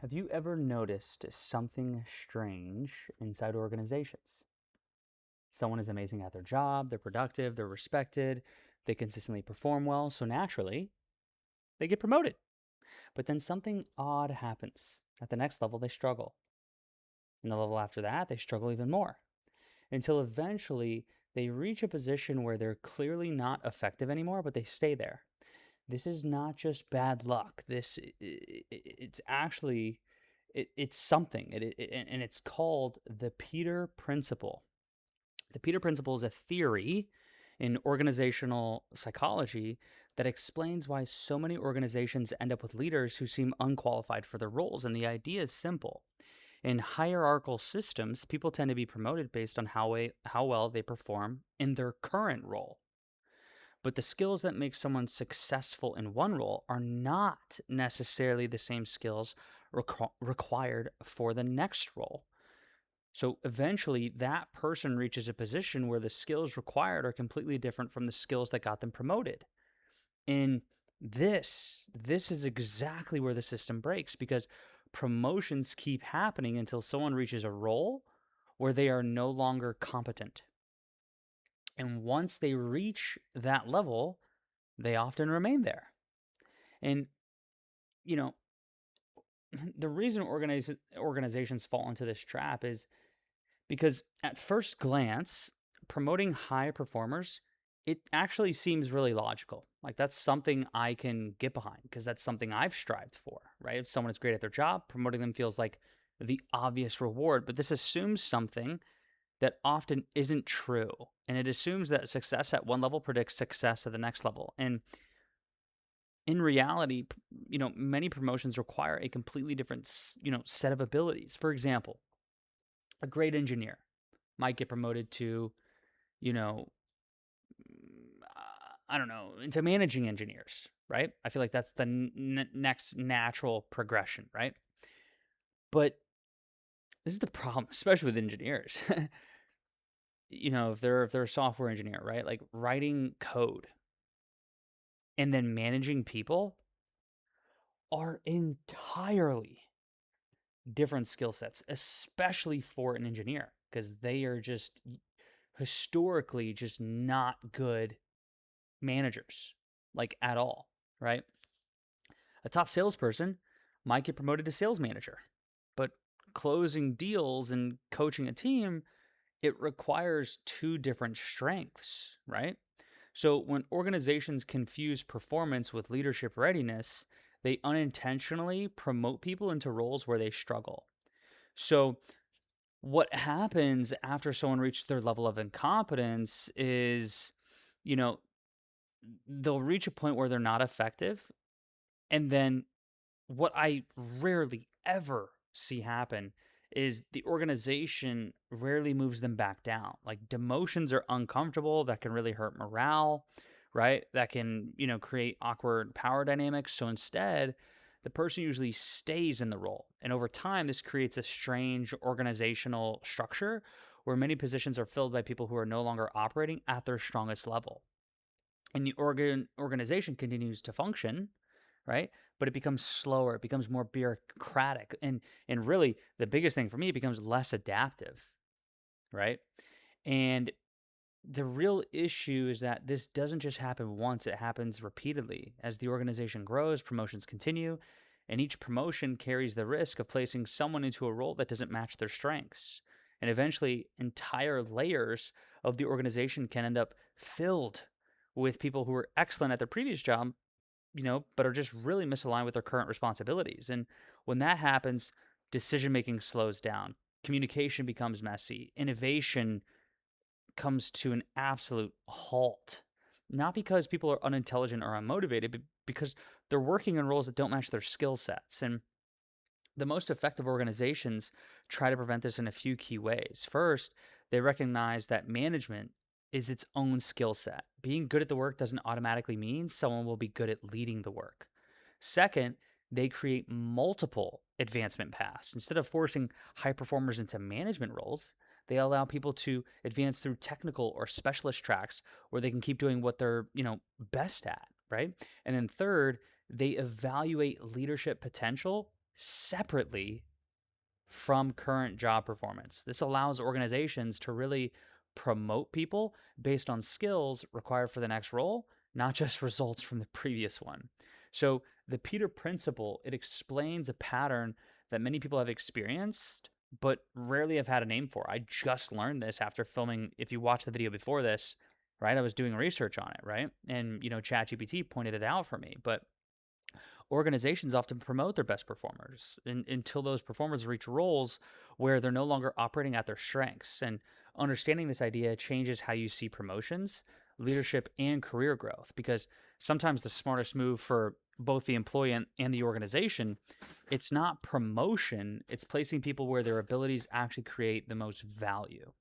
Have you ever noticed something strange inside organizations? Someone is amazing at their job, they're productive, they're respected, they consistently perform well, so naturally, they get promoted. But then something odd happens. At the next level, they struggle. And the level after that, they struggle even more. Until eventually, they reach a position where they're clearly not effective anymore, but they stay there. This is not just bad luck. It's actually it's something, and it's called the Peter Principle. The Peter Principle is a theory in organizational psychology that explains why so many organizations end up with leaders who seem unqualified for their roles. And the idea is simple. In hierarchical systems, people tend to be promoted based on how well they perform in their current role. But the skills that make someone successful in one role are not necessarily the same skills required for the next role. So eventually, that person reaches a position where the skills required are completely different from the skills that got them promoted. And this is exactly where the system breaks because promotions keep happening until someone reaches a role where they are no longer competent. And once they reach that level, they often remain there. And, you know, the reason organizations fall into this trap is because at first glance, promoting high performers, it actually seems really logical. Like that's something I can get behind because that's something I've strived for, right? If someone is great at their job, promoting them feels like the obvious reward, but this assumes something that often isn't true. And it assumes that success at one level predicts success at the next level. And in reality, many promotions require a completely different, set of abilities. For example, a great engineer might get promoted to, you know, I don't know, into managing engineers, right? I feel like that's the next natural progression, right? But this is the problem, especially with engineers. If they're a software engineer, right? Like writing code and then managing people are entirely different skill sets, especially for an engineer, because they are just historically just not good managers, like at all, right? A top salesperson might get promoted to sales manager, but closing deals and coaching a team, it requires two different strengths, right? So when organizations confuse performance with leadership readiness, they unintentionally promote people into roles where they struggle. So what happens after someone reaches their level of incompetence is, you know, they'll reach a point where they're not effective. And then what I rarely ever see happen is the organization rarely moves them back down. Like demotions are uncomfortable, that can really hurt morale, right? That can, create awkward power dynamics. So instead, the person usually stays in the role. And over time, this creates a strange organizational structure where many positions are filled by people who are no longer operating at their strongest level. And the organization continues to function, right? But it becomes slower, it becomes more bureaucratic, and really the biggest thing for me, it becomes less adaptive, right? And the real issue is that this doesn't just happen once, it happens repeatedly. As the organization grows, promotions continue, and each promotion carries the risk of placing someone into a role that doesn't match their strengths. And eventually, entire layers of the organization can end up filled with people who are excellent at their previous job, but are just really misaligned with their current responsibilities. And when that happens, decision making slows down, communication becomes messy, innovation comes to an absolute halt. Not because people are unintelligent or unmotivated, but because they're working in roles that don't match their skill sets. And the most effective organizations try to prevent this in a few key ways. First, they recognize that management is its own skill set. Being good at the work doesn't automatically mean someone will be good at leading the work. Second, they create multiple advancement paths. Instead of forcing high performers into management roles, they allow people to advance through technical or specialist tracks where they can keep doing what they're, best at, right? And then third, they evaluate leadership potential separately from current job performance. This allows organizations to really promote people based on skills required for the next role, not just results from the previous one. So, the Peter Principle, it explains a pattern that many people have experienced but rarely have had a name for. I just learned this after filming. If you watch the video before this, right, I was doing research on it, right? And, ChatGPT pointed it out for me. But organizations often promote their best performers until those performers reach roles where they're no longer operating at their strengths. And understanding this idea changes how you see promotions, leadership, and career growth. Because sometimes the smartest move for both the employee and the organization, it's not promotion, it's placing people where their abilities actually create the most value.